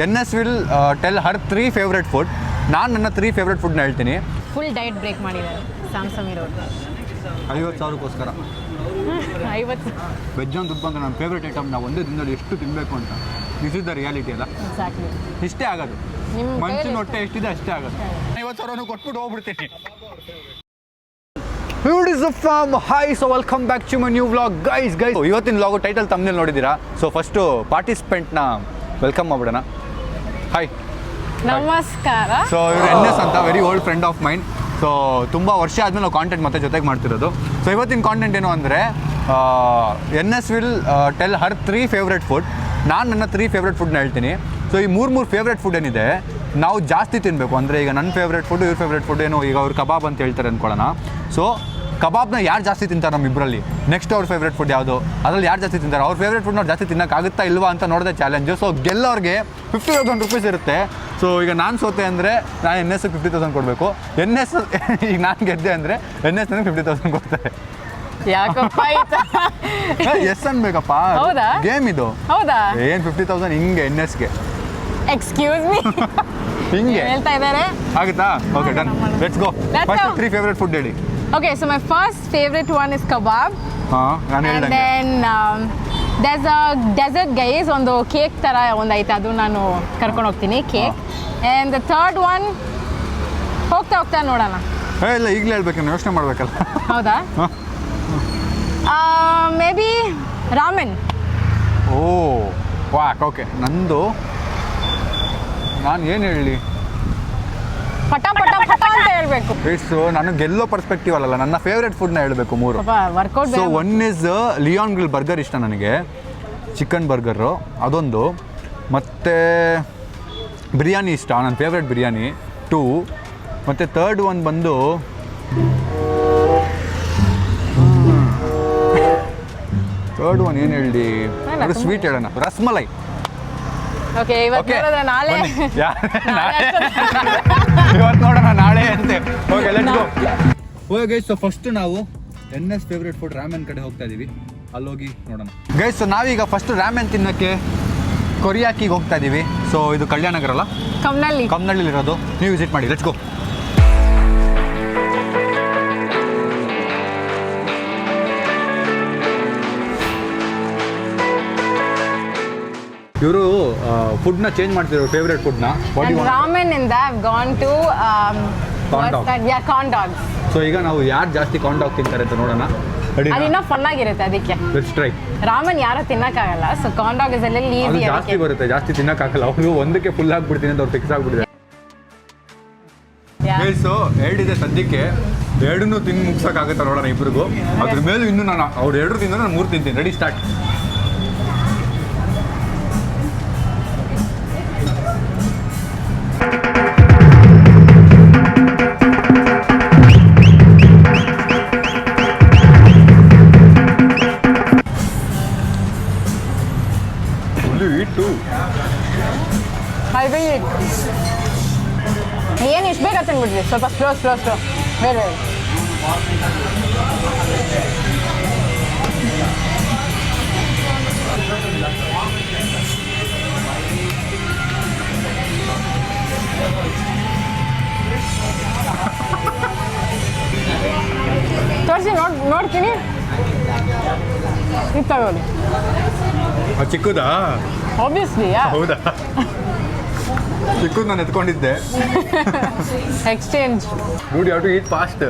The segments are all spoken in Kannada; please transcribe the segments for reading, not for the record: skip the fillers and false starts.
NS will tell her 3 favorite food. ನಾನು ನನ್ನ 3 favorite foodನ ಹೇಳ್ತೀನಿ. ಫುಲ್ ಡಯಟ್ ಬ್ರೇಕ್ ಮಾಡಿದ್ದಾರೆ ಸ್ಯಾಮ್ಸಂಗ್ ಇರೋರು. 50,000ಕ್ಕೋಸ್ಕರ 50 ವೆಜ್ ಒಂದು ದುಡ್ಡು ಬಂದರೆ ನನ್ನ ಫೇವ್ರೇಟ್ ಐಟಮ್ ನಾವು ಒಂದೇ ದಿನದಲ್ಲಿ ಎಷ್ಟು ತಿನ್ನಬೇಕು ಅಂತ. ದಿಸ್ ಇಸ್ ದ ರಿಯಾಲಿಟಿ ಅಲ್ಲ. ಎಕ್ಸಾಕ್ಟ್ಲಿ ಇಷ್ಟೇ ಆಗೋದು. ಮನುಷ್ಯನ ಹೊಟ್ಟೆ ಎಷ್ಟಿದೆ ಅಷ್ಟೇ ಆಗೋದು. 50,000 ಕೊಟ್ಬಿಟ್ಟು ಹೋಗ್ಬಿಡ್ತೀನಿ. Hi, so welcome back to my new vlog. Guys ಇವತ್ತಿನ ವ್ಲಾಗು ಟೈಟಲ್ ತಮ್ಮನೇಲಿ ನೋಡಿದ್ದೀರಾ. ಸೊ ಫಸ್ಟು ಪಾರ್ಟಿಸಿಪೆಂಟ್ನ ವೆಲ್ಕಮ್ ಮಾಡ್ಬಿಡೋಣ. ಹಾಯ್, ನಮಸ್ಕಾರ. ಸೊ ಇವರು NS ಅಂತ, very old friend of mind. So ತುಂಬ ವರ್ಷ ಆದಮೇಲೆ ನಾವು ಕಾಂಟೆಂಟ್ ಮತ್ತೆ ಜೊತೆಗೆ ಮಾಡ್ತಿರೋದು. ಸೊ ಇವತ್ತಿನ ಕಾಂಟೆಂಟ್ ಏನು ಅಂದರೆ NS will tell Har 3 favourite food. ನಾನು ನನ್ನ 3 ಫೇವ್ರೆಟ್ ಫುಡ್ನ ಹೇಳ್ತೀನಿ. ಸೊ ಈ ಮೂರು ಫೇವ್ರೆಟ್ ಫುಡ್ ಏನಿದೆ ನಾವು ಜಾಸ್ತಿ ತಿನ್ನಬೇಕು. ಅಂದರೆ ಈಗ ನನ್ನ ಫೇವ್ರೆಟ್ ಫುಡ್, ಇವ್ರ ಫೇವ್ರೆಟ್ ಫುಡ್ ಏನು, ಈಗ ಅವ್ರು ಕಬಾಬ್ ಅಂತ ಹೇಳ್ತಾರೆ ಅಂದ್ಕೊಳ್ಳೋಣ. ಸೊ ಕಬಾಬ್ನ ಯಾರು ಜಾಸ್ತಿ ತಿಂತಾರೆ ನಮ್ಮಿಬ್ಬರಲ್ಲಿ, ನೆಕ್ಸ್ಟ್ ಅವ್ರ ಫೇವ್ರೆಟ್ ಫುಡ್ ಯಾವುದು, ಅದರಲ್ಲಿ ಯಾರು ಜಾಸ್ತಿ ತಿಂತಾರೆ, ಅವ್ರ ಫೇವ್ರೆಟ್ ಫುಡ್ನ ಜಾಸ್ತಿ ತಿನ್ನೋಕ್ಕಾಗುತ್ತಾ ಇಲ್ವಾ ಅಂತ ನೋಡಿದೆ ಚಾಲೆಂಜು. ಸೊ ಗೆಲ್ಲೋರಿಗೆ 50,000 ರೂಪೀಸ್ ಇರುತ್ತೆ. ಸೊ ಈಗ ನಾನು ಸೋತೆ ಅಂದರೆ ನಾನು NS 50,000 ಕೊಡಬೇಕು. NS ಈಗ ನಾನು ಗೆದ್ದೆ ಅಂದರೆ NS ನನಗೆ 50,000 ಕೊಡ್ತಾರೆ. ಯಾಕಪ್ಪ ಎಸ್ ಅನ್ಬೇಕಪ್ಪ, ಗೇಮ್ ಇದು. ಹೌದಾ? ಏನು 50,000 ಹಿಂಗೆ NSಗೆ? ಎಕ್ಸ್ಕ್ಯೂಸ್ ಮೀ, ಹಿಂಗೆ ಹೇಳ್ತಾ ಇದ್ದಾರೆ. ಆಗುತ್ತಾ? Okay, done, let's go. First 3 favourite food ಹೇಳಿ. Okay, so my first favorite one is kebab. ನಾನು And ಹೇಳ್ದಂಗೆ. then there's a dessert guys, ಒಂದು ಕೇಕ್ ಥರ ಒಂದು ಐತೆ, ಅದು ನಾನು ಕರ್ಕೊಂಡು ಹೋಗ್ತೀನಿ, cake. And the third one ಹೋಗ್ತಾ ನೋಡೋಣ. ಇಲ್ಲ, ಈಗಲೇ ಹೇಳ್ಬೇಕು, ನಾನು ಯೋಚನೆ ಮಾಡಬೇಕಲ್ಲ. ಹೌದಾ? Maybe ramen. Oh walk, okay. ನಂದು ನಾನು ಏನು ಹೇಳಲಿ, ಪಟ ಪಟ ಪಟ ಅಂತ ಹೇಳ್ಬೇಕು. ಸೊ ನಾನು ಗೆಲ್ಲೋ ಪರ್ಸ್ಪೆಕ್ಟಿವ್ ಅಲ್ಲ, ನನ್ನ ಫೇವ್ರೆಟ್ ಫುಡ್ನ ಹೇಳಬೇಕು 3. Workout. So one is Leon grill burger, ಇಷ್ಟ ನನಗೆ, ಚಿಕನ್ ಬರ್ಗರು ಅದೊಂದು. ಮತ್ತು ಬಿರಿಯಾನಿ ಇಷ್ಟ, ನನ್ನ ಫೇವ್ರೆಟ್ ಬಿರಿಯಾನಿ 2. ಮತ್ತು ಥರ್ಡ್ ಒನ್ ಬಂದು ಏನು ಹೇಳಿ, ಸ್ವೀಟ್ ಹೇಳೋಣ, ರಸ್ಮಲೈ. ಓಕೆ, ಇವತ್ತು ನಾಳೆ ಇವತ್ತು ನೋಡೋಣ ನಾಳೆ ಅಂತೆ. Okay, let's go. Okay guys, so first ನಾವು NS ಫೇವ್ರೆಟ್ ಫುಡ್ ರಾಮೆನ್ ಕಡೆ ಹೋಗ್ತಾ ಇದೀವಿ. ಅಲ್ಲಿ ಹೋಗಿ ನೋಡೋಣ ಗೈಸ್. ಸೊ ನಾವೀಗ ಫಸ್ಟ್ ರಾಮೆನ್ ತಿನ್ನೋಕ್ಕೆ ಕೊರಿಯಾಕಿಗೆ ಹೋಗ್ತಾ ಇದೀವಿ. ಸೊ ಇದು ಕಲ್ಯಾಣನಗರ ಅಲ್ಲ, ಕಮ್ನಳ್ಳಿಲಿರೋದು. ನೀವು ವಿಸಿಟ್ ಮಾಡಿ. Let's go. ಇವರು ಫುಡ್ನ ಚೇಂಜ್ ಮಾಡ್ತಿರೋ ಫೇವ್ರೆಟ್ ಫುಡ್ನ. ರಾಮೆನ್ ಇಂದ I've gone to corn dogs. So ಈಗ ನಾವು ಯಾರು ಜಾಸ್ತಿ ಕಾರ್ನ್ ಡಾಗ್ ತಿಂತಾರೆ ಅಂತ ನೋಡೋಣ. ಅದು ಇನ್ನೂ ಫನ್ ಆಗಿರುತ್ತೆ, ಅದಕ್ಕೆ ಲೆಟ್ಸ್ ಟ್ರೈ. ರಾಮೆನ್ ಯಾರು ತಿನ್ನಕ್ಕಾಗಲ್ಲ, ಸೊ ಕಾರ್ನ್ ಡಾಗ್ ಇಸ್ ಅಲ್ಲಿ ಈಸಿ. ಜಾಸ್ತಿ ಬರುತ್ತೆ, ಜಾಸ್ತಿ ತಿನ್ನಕ್ಕಾಗಲ್ಲ. ಅವರು ಒಂದಕ್ಕೆ ಫುಲ್ ಆಗ್ಬಿಡ್ತೀನಿ ಅಂತ ಅವ್ರು ಫಿಕ್ಸ್ ಆಗ್ಬಿಟ್ಟಿದೆ. ಸೊ 2 ಇದೆ ಸದ್ಯಕ್ಕೆ, 2 ತಿಂದು ಮುಗ್ಸೋಕ್ಕಾಗತ್ತೆ ನೋಡೋಣ ಇಬ್ರಿಗೂ. ಅದ್ರ ಮೇಲೆ ಇನ್ನೂ ನಾನು ಅವ್ರು 2 ತಿಂದ್ರೆ ನಾನು 3 ತಿಂತೀನಿ. Ready, start. ಏನು ಇಷ್ಟು ಬೇಗ ತಿನ್ಬಿಡ್ರಿ, ಸ್ವಲ್ಪ ಸ್ಲೋ ಬೇರೆ. ತೋರಿಸಿ ನೋಡ್ತೀನಿ. ಇದು ತಗೊಳ್ಳಿ. ಚಿಕ್ಕದಾ? ಆಬ್ವಿಯಸ್ಲಿ. ಹೌದಾ? ಚಿಕ್ಕದು ನಾನು ಎತ್ಕೊಂಡಿದ್ದೆ. Exchange. Would have to eat fast.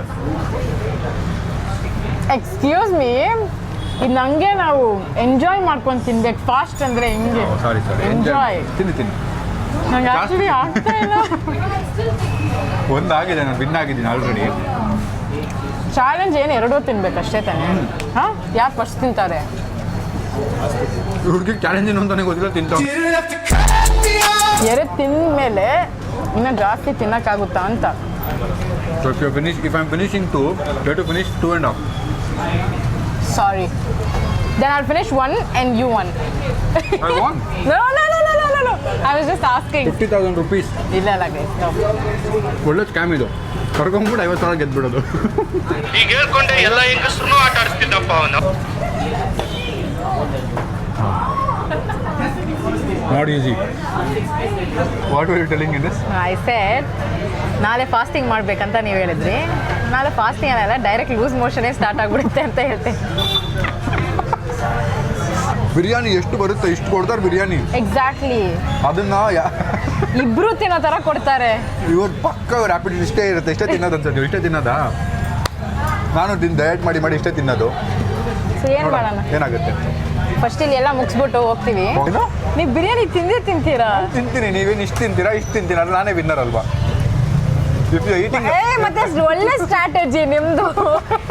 Excuse me, ಇದು ನನಗೆ ನಾವು ಎಂಜಾಯ್ ಮಾಡ್ಕೊಂಡು ತಿನ್ಬೇಕು. ಫಾಸ್ಟ್ ಅಂದರೆ ಹೆಂಗೆ? Sorry enjoy. ತಿನ್ನಿ. ನಂಗೆ ಆ್ಯಕ್ಚುಲಿ ಆಗ್ತಾ ಇಲ್ಲ. ಒಂದಾಗಿದೆ, ನಾನು ವಿನ್ ಆಗಿದ್ದೀನಿ ಆಲ್ರೆಡಿ. ಚಾಲೆಂಜ್ ಏನು 2 ತಿನ್ಬೇಕು ಅಷ್ಟೇ ತಾನೇ? ಹಾಂ, ಯಾರು ಫಸ್ಟ್ ತಿಂತಾರೆ? ಹುಡುಗಿಗೆ ಚಾಲೆಂಜ್ ಏನು ಅಂತ ನನಗೆ ಗೊತ್ತಿಲ್ಲ, ತಿಂತಾವೆ. 2 ತಿಂದ ಮೇಲೆ ಇನ್ನೂ ಜಾಸ್ತಿ ತಿನ್ನೋಕ್ಕಾಗುತ್ತಾ ಅಂತ. So if I'm finishing 2, you have to finish 2.5. Sorry. Then I'll finish 1 and you 1. I won. No. I was just asking. 50,000 rupees. ಇಲ್ಲ guys, no. ಒಳ್ಳೆ ಸ್ಕ್ಯಾಮ್ ಇದು. ಕರ್ಕೊಂಡ್ಬಿಟ್ಟು 50,000 ಗೆದ್ಬಿಡೋದು. ಈಗ ಹೇಳ್ಕೊಂಡೆ ಎಲ್ಲ ಹೆಂಗಸ್ರು ಆಟ ಆಡಿಸ್ತಿದ್ದಪ್ಪ ಅವನು. Not easy. What are you telling in this? I said ನಾಳೆ ಫಾಸ್ಟಿಂಗ್ ಮಾಡ್ಬೇಕಂತ ನೀವು ಹೇಳಿದ್ರಿ. ನಾಳೆ ಫಾಸ್ಟಿಂಗ್ ಅನ್ನಲ್ಲ, ಡೈರೆಕ್ಟ್ ಲೂಸ್ ಮೋಷನೇ ಸ್ಟಾರ್ಟ್ ಆಗಿಬಿಡುತ್ತೆ ಅಂತ ಹೇಳ್ತೇನೆ. ಬಿರಿಯಾನಿ ಎಷ್ಟು ಬರುತ್ತೆ ಇಷ್ಟು ಕೊಡ್ತಾರೆ ಬಿರಿಯಾನಿ. ಎಕ್ಸಾಕ್ಟ್ಲಿ. ಅದನ್ನ ಇಬ್ರು ತಿನ್ನೋ ಥರ ಕೊಡ್ತಾರೆ. ಇವ್ರು ಪಕ್ಕ ರ್ಯಾಪಿಡ್ ಇಷ್ಟೇ ಇರುತ್ತೆ, ಇಷ್ಟೇ ತಿನ್ನೋದು ಅನ್ಸುತ್ತೆ. ಇಷ್ಟೇ ತಿನ್ನೋದಾ? ನಾನು ಡಯಟ್ ಮಾಡಿ ಮಾಡಿ ಇಷ್ಟೇ ತಿನ್ನೋದು. ಸೊ ಏನು ಮಾಡೋಣ, ಏನಾಗುತ್ತೆ? ಫಸ್ಟ್ ಇಲ್ಲಿ ಎಲ್ಲ ಮುಗಿಸ್ಬಿಟ್ಟು ಹೋಗ್ತೀವಿ. ಏನು? ನೀವು ಬಿರಿಯಾನಿ ತಿಂತೀರಾ? ತಿಂತೀನಿ. ನೀವೇನು ಇಷ್ಟು ತಿಂತೀರಾ? ಇಷ್ಟು ತಿಂತೀನಿ, ಅದು ನಾನೇ ವಿನ್ನರ್ ಅಲ್ವಾ? ಈಟಿಂಗ್ ಮತ್ತೆ ಒಳ್ಳೆ ಸ್ಟ್ರಾಟಜಿ ನಿಮ್ದು.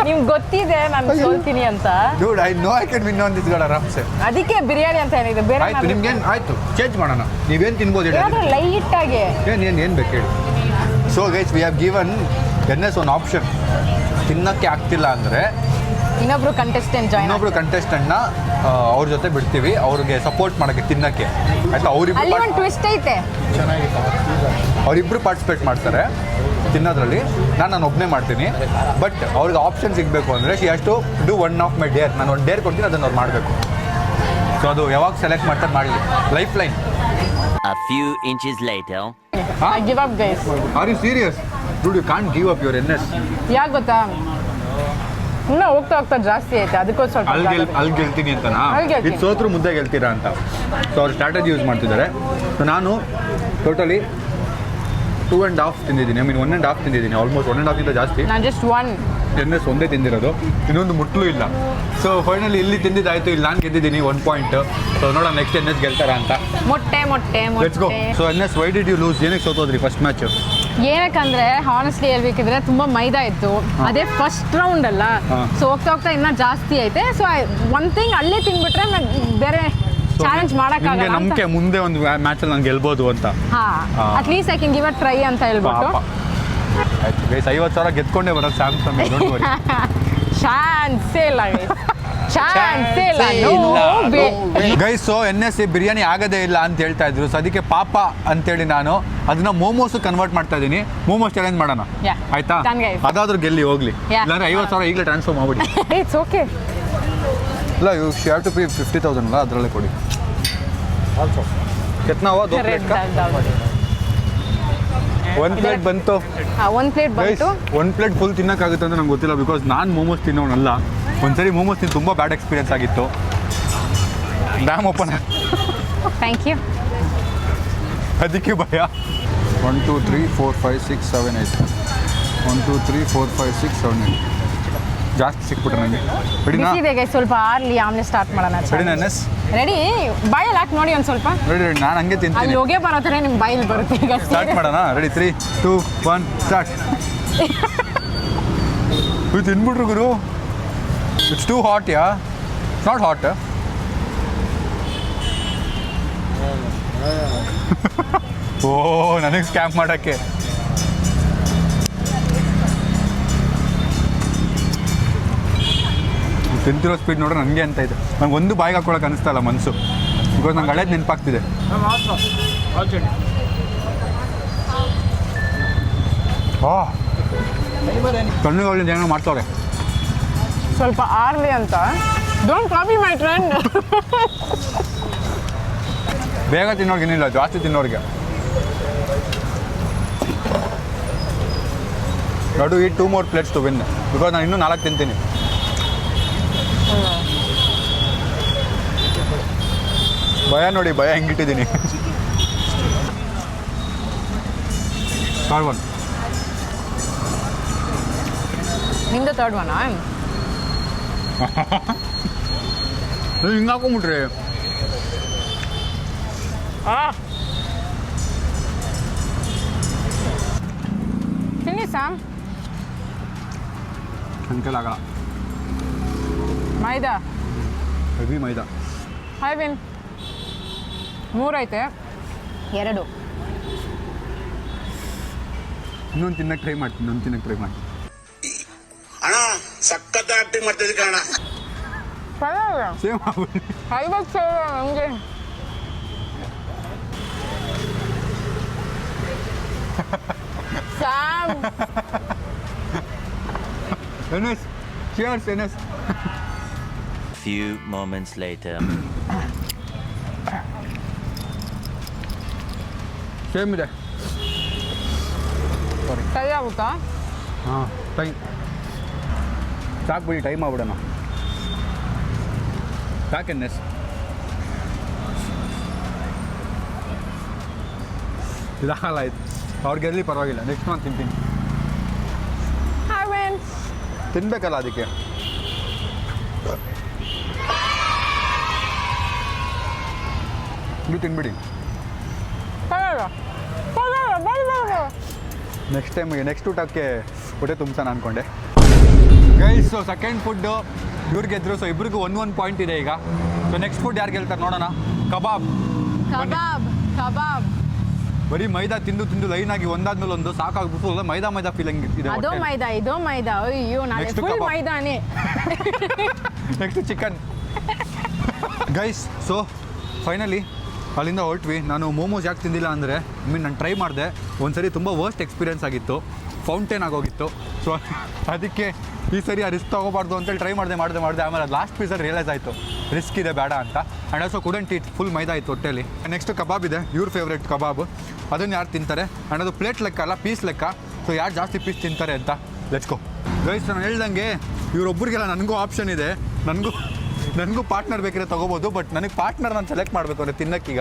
ನಿಮ್ಗೆ ಗೊತ್ತಿದೆ ನಾನು ಸೋಲ್ತೀನಿ ಅಂತ. Dude I know I can win on this god ಆರಾಮ್ಸೆ. ಅದಕ್ಕೆ ಬಿರಿಯಾನಿ ಅಂತ ಏನಿದೆ ಬೇರೆ. ಆಯ್ತು ನಿಮ್ಗೇನು ಆಯ್ತು ಚೇಂಜ್ ಮಾಡೋಣ. ನೀವೇನು ತಿನ್ಬೋದು ಹೇಳಿ? ಲೈಟ್ ಆಗಿ ಏನು ಬೇಕು ಹೇಳಿ. So guys we have given NS one option. ತಿನ್ನಕ್ಕೆ ಆಗ್ತಿಲ್ಲ ಅಂದರೆ ಇನ್ನೊಬ್ರು ಕಂಟೆಸ್ಟೆಂಟ್ನ ಅವ್ರ ಜೊತೆ ಬಿಡ್ತೀವಿ, ಅವ್ರಿಗೆ ಸಪೋರ್ಟ್ ಮಾಡೋಕ್ಕೆ ತಿನ್ನಕ್ಕೆ. ಆಯ್ತಾ? ಅಲ್ಲಿ ಒಂದು ಟ್ವಿಸ್ಟ್ ಐತೆ. ಅವರಿಬ್ಬರು ಪಾರ್ಟಿಸಿಪೇಟ್ ಮಾಡ್ತಾರೆ ತಿನ್ನೋದ್ರಲ್ಲಿ. ನಾನು ಒಬ್ಬನೇ ಮಾಡ್ತೀನಿ. ಬಟ್ ಅವ್ರಿಗೆ ಆಪ್ಷನ್ ಸಿಗಬೇಕು ಅಂದರೆ she has to do one of my dare. ನಾನು ಒಂದು ಡೇರ್ ಕೊಡ್ತೀನಿ, ಅದನ್ನು ಅವ್ರು ಮಾಡಬೇಕು. ಸೊ ಅದು ಯಾವಾಗ ಸೆಲೆಕ್ಟ್ ಮಾಡ್ತಾರೆ ಮಾಡಲಿ. Life line. A few inches later. I give up guys. Are you serious? Dude you can't give up your NS. ಯಾಕೆ ಗೊತ್ತಾ, ಇನ್ನೂ ಹೋಗ್ತಾ ಜಾಸ್ತಿ ಐತೆ, ಅದಕ್ಕೋಸ್ಕರ ಸ್ವಲ್ಪ ಅಲ್ಲಿ ಗೆಲ್ತೀನಿ ಅಂತನಾ? ಅಲ್ಲಿ ಗೆಲ್ತೀನಿ. ಇದು ಸೋತ್ರು ಮುದ್ದೆ ಗೆಲ್ತೀರಾ ಅಂತ. ಸೊ ಅವ್ರು ಸ್ಟ್ರಾಟಜಿ ಯೂಸ್ ಮಾಡ್ತಿದ್ದಾರೆ. ಸೊ ನಾನು ಟೋಟಲಿ 2.5 ತಿಂದಿದ್ದೀನಿ. 1.5 ತಿಂದಿದ್ದೀನಿ. ಆಲ್ಮೋಸ್ಟ್ 1.5 ಜಾಸ್ತಿ. ನಾನು ಜಸ್ಟ್ ಒನ್ ಎನ್ಎಸ್ ಒಂದೇ ತಿಂದಿರೋದು, ಇನ್ನೊಂದು ಮುಟ್ಲು ಇಲ್ಲ. ಸೊ ಫೈನಲಿ ಇಲ್ಲಿ ತಿಂದಿದ್ದಾಯ್ತು, ಇಲ್ಲಿ ನಾನು ಗೆದ್ದಿದ್ದೀನಿ 1 ಪಾಯಿಂಟ್. ಸೊ ನೋಡೋಣ ನೆಕ್ಸ್ಟ್ ಎನ್ಎಸ್ ಗೆಲ್ತಾರ ಅಂತ. ಮೊಟ್ಟೆ let's go. So NS why did you lose? ಏನಕ್ಕೆ ಸೋತೋದ್ರಿ ಫಸ್ಟ್ ಮ್ಯಾಚ್? ಏನಕ್ಕಂದ್ರೆ ಹಾನೆಸ್ಟ್ಲಿ ಹೇಳ್ಬೇಕಿದ್ರೆ ತುಂಬಾ ಮೈದಾ ಇತ್ತು. ಅದೇ ಫಸ್ಟ್ ರೌಂಡ್ ಅಲ್ಲ. ಸೊ ಹೋಗ್ತಾ ಇನ್ನೂ ಜಾಸ್ತಿ ಐತೆ. ಸೊ ಒನ್ ಥಿಂಗ್ ಅಲ್ಲೇ ತಿನ್ಬಿಟ್ರೆ ಬೇರೆ ಚಾಲೆಂಜ್ ಮಾಡಕ್ಕಾಗಲ್ಲ. ನಂಬಿಕೆ ಮುಂದೆ ಒಂದು ಮ್ಯಾಚಲ್ಲಿ ನಾನು ಗೆಲ್ಬೋದು ಅಂತ. At least I can give a try ಅಂತ ಹೇಳ್ಬಿಟ್ಟು. ಆಯ್ತು ಗೈಸ್, 50,000 ಗೆದ್ಕೊಂಡೇ ಬರೋದು ಸ್ಯಾಮ್ಸಂಗ್. ಚಾನ್ಸೇ ಇಲ್ಲ ಗೈಸ್. ಸೊ ಎನ್ಎಸ್ ಬಿರಿಯಾನಿ ಆಗೋದೇ ಇಲ್ಲ ಅಂತ ಹೇಳ್ತಾ ಇದ್ರು. ಸೊ ಅದಕ್ಕೆ ಪಾಪ ಅಂತೇಳಿ ನಾನು ಅದನ್ನ ಮೋಮೋಸ್ ಕನ್ವರ್ಟ್ ಮಾಡ್ತಾ ಇದ್ದೀನಿ. ಮೋಮೋಸ್ ಚಾಲೆಂಜ್ ಮಾಡೋಣ ಆಯ್ತಾ? ಅದಾದ್ರೂ ಗೆಲ್ಲಿ ಹೋಗ್ಲಿ, ಇಲ್ಲಾಂದ್ರೆ 50,000 ಈಗಲೇ ಟ್ರಾನ್ಸ್ಫರ್ ಮಾಡ್ಬಿಡಿ. It's okay. ಇಲ್ಲ ಯು ಹ್ಯಾವ್ ಟು ಪೇ 50,000 ಅಲ್ಲ, ಅದರಲ್ಲೇ ಕೊಡಿ. ಕೆತ್ನಾವ ಒಂದು ಪ್ಲೇಟ್ ಬಂತು. ಒಂದು ಪ್ಲೇಟ್ ಫುಲ್ ತಿನ್ನೋಕ್ಕಾಗುತ್ತೆ ಅಂತ ನಂಗೆ ಗೊತ್ತಿಲ್ಲ, ಬಿಕಾಸ್ ನಾನು ಮೋಮೋಸ್ ತಿನ್ನೋನಲ್ಲ. ಒಂದ್ಸರಿ ಮೋಮೋಸ್ ತಿಂದು ತುಂಬ ಬ್ಯಾಡ್ ಎಕ್ಸ್ಪೀರಿಯನ್ಸ್ ಆಗಿತ್ತು. Damn open. Thank you. ಅದಕ್ಕೆ ಭಯ. 1 2 3 4 5 6 7 8 1 2 3 4 5 6 7 8 ಜಾಸ್ತಿ ಸಿಕ್ಬಿಟ್ರೆ ನನಗೆ. ಬಿಸಿದೆ ಸ್ವಲ್ಪ ಆರ್ಲಿ, ಆಮೇಲೆ ಸ್ಟಾರ್ಟ್ ಮಾಡೋಣ. Ready NS? ರೆಡಿ. ಬಾಯಲ್ಲಿ ಹಾಕಿ ನೋಡಿ ಒಂದು ಸ್ವಲ್ಪ. ರೆಡಿ. ನಾನು ಹಂಗೆ ತಿಂತೀನಿ. ಅಲ್ಲಿ ಹೋಗೇ ಬರೋ ಥರ ನಿಮ್ಮ ಬಾಯಲ್ಲಿ ಬರುತ್ತೆ. ಈಗ ಸ್ಟಾರ್ಟ್ ಮಾಡೋಣ. Ready 3 2 1 start. ಇದು ತಿನ್ಬಿಟ್ರು ಗುರು. It's too hot. Ya not hot. Oh ನನಗೆ ಸ್ಕ್ಯಾಮ್ ಮಾಡೋಕ್ಕೆ. ತಿಂತಿರೋ ಸ್ಪೀಡ್ ನೋಡ್ರೆ ನನಗೆ ಅಂತ ಇದೆ. ನಂಗೆ ಒಂದು ಬಾಯಿಗೆ ಹಾಕೊಳಕ್ಕೆ ಅನಿಸ್ತಾ ಇಲ್ಲ ಮನಸ್ಸು, ಬಿಕಾಸ್ ನಂಗೆ ಹಳೇದು ನೆನಪಾಗ್ತಿದೆ. ಕಣ್ಣುಗಳಿಂದ ಏನೋ ಮಾಡ್ತವ್ರೆ. ಸ್ವಲ್ಪ ಆರ್ಲಿ ಅಂತ. Don't copy my trend. ಬೇಗ ತಿನ್ನೋರ್ಗೇನಿಲ್ಲ, ಜಾಸ್ತಿ ತಿನ್ನೋರಿಗೆ. ನಡು ಈ 2 more plates to win, because ನಾನು ಇನ್ನೂ 4 ತಿಂತೀನಿ. ಭಯ ನೋಡಿ, ಭಯ ಹೆಂಗಿಟ್ಟಿದ್ದೀನಿ. Third one. ನಿಮ್ದು ಥರ್ಡ್ ಒನ್. ಹಿಂಗೆ ಹಾಕೊಂಬಿಟ್ರಿ. ತಿನ್ನಿ ಸಾಮ್. ನನ್ನ ಕೈಲಾಗಲ್ಲ. Maida heavy maida. High win. 3 ಐತೆ, 2. ಇನ್ನೊಂದು ತಿನ್ನಕ್ಕೆ ಟ್ರೈ ಮಾಡ್ತೀನಿ. ಅಣ್ಣ ಸಖತ್ ಆಕ್ಟಿಂಗ್ ಮಾಡ್ತಿದ್ದೆ ಕಣ. ಪರವಾಗಿಲ್ಲ. ಸೇಮ್ ಆಗ್ಬಿಡಿ. 50,000 ನಮಗೆ. ಸಾಮ್. NS cheers. NS. Few moments later. Same ಇದೆ. ಕೈ ಆಗುತ್ತಾ? ಹಾಂ ಟೈಮ್ ಸಾಕು ಬಿಡಿ, ಟೈಮ್ ಆಗ್ಬಿಡೋಣ. ಸಾಕೆನ್ನೆಸ್ ಇದಾಗಲ್ಲ ಆಯ್ತು. ಅವ್ರಿಗೆ ಎಲ್ಲಿ ಪರವಾಗಿಲ್ಲ, ನೆಕ್ಸ್ಟ್ ನಾನು ತಿಂತೀನಿ. ತಿನ್ಬೇಕಲ್ಲ ಅದಕ್ಕೆ. ನೀವು ತಿನ್ಬಿಡಿ. ನೆಕ್ಸ್ಟ್ ಊಟಕ್ಕೆ ಹೊಟ್ಟೆ ತುಂಬಿಸೋಣ ಅಂದ್ಕೊಂಡೆ. ಗೈಸ್, ಸೊ ಸೆಕೆಂಡ್ ಫುಡ್ಡು ಇವ್ರು ಗೆದ್ರು. ಸೊ ಇಬ್ರಿಗೂ ಒಂದು ಪಾಯಿಂಟ್ ಇದೆ ಈಗ. ಸೊ ನೆಕ್ಸ್ಟ್ ಫುಡ್ ಯಾರು ಗೆಲ್ತಾರೆ ನೋಡೋಣ. ಕಬಾಬ್. ಬರೀ ಮೈದಾ ತಿಂದು ಲೈನಾಗಿ ಒಂದಾದ್ಮೇಲೆ ಒಂದು ಸಾಕಾಗ್ಬಿಟ್ಟು ಮೈದಾ ಫೀಲಿಂಗ್ ಇದೆ. ಅದು ಮೈದಾ, ಇದು ಮೈದಾ. ಅಯ್ಯೋ, ನಾನು ಫುಲ್ ಮೈದಾನೇ. Next chicken. Guys, so finally ಅಲ್ಲಿಂದ ಹೊರಟ್ವಿ. ನಾನು ಮೋಮೋಸ್ ಯಾಕೆ ತಿಂದಿಲ್ಲ ಅಂದರೆ, ನಾನು ಟ್ರೈ ಮಾಡಿದೆ ಒಂದ್ಸರಿ, ತುಂಬ ವರ್ಸ್ಟ್ ಎಕ್ಸ್ಪೀರಿಯನ್ಸ್ ಆಗಿತ್ತು. ಫೌಂಟೇನ್ ಆಗೋಗಿತ್ತು. ಸೊ ಅದಕ್ಕೆ ಈ ಸರಿ ಆ ರಿಸ್ಕ್ ತೊಗೋಬಾರ್ದು ಅಂತೇಳಿ ಟ್ರೈ ಮಾಡಿದೆ. ಆಮೇಲೆ ಅದು ಲಾಸ್ಟ್ ಪೀಸಲ್ಲಿ ರಿಯಲೈಸ್ ಆಯಿತು ರಿಸ್ಕ್ ಇದೆ, ಬೇಡ ಅಂತ. And also couldn't eat, full maida ಇತ್ತು ಹೊಟ್ಟೆಲಿ. ನೆಕ್ಸ್ಟ್ ಕಬಾಬ್ ಇದೆ, ಇವ್ರ ಫೇವ್ರೇಟ್ ಕಬಾಬ್. ಅದನ್ನು ಯಾರು ತಿಂತಾರೆ? ಆ್ಯಂಡ್ ಅದು ಪ್ಲೇಟ್ ಲೆಕ್ಕ ಅಲ್ಲ, ಪೀಸ್ ಲೆಕ್ಕ. ಸೊ ಯಾರು ಜಾಸ್ತಿ ಪೀಸ್ ತಿಂತಾರೆ ಅಂತ ಲೆಟ್ಸ್ ಗೋ. ಗೈಸ್, ನಾನು ಹೇಳ್ದಂಗೆ ಇವರೊಬ್ಬರಿಗೆಲ್ಲ ನನಗೂ ಆಪ್ಷನ್ ಇದೆ. ನನಗೂ ಪಾರ್ಟ್ನರ್ ಬೇಕಿದ್ರೆ ತೊಗೋಬೋದು. ಬಟ್ ನನಗೆ ಪಾರ್ಟ್ನರ್ ನಾನು ಸೆಲೆಕ್ಟ್ ಮಾಡಬೇಕು ಅಂದರೆ ತಿನ್ನೋಕ್ಕೀಗ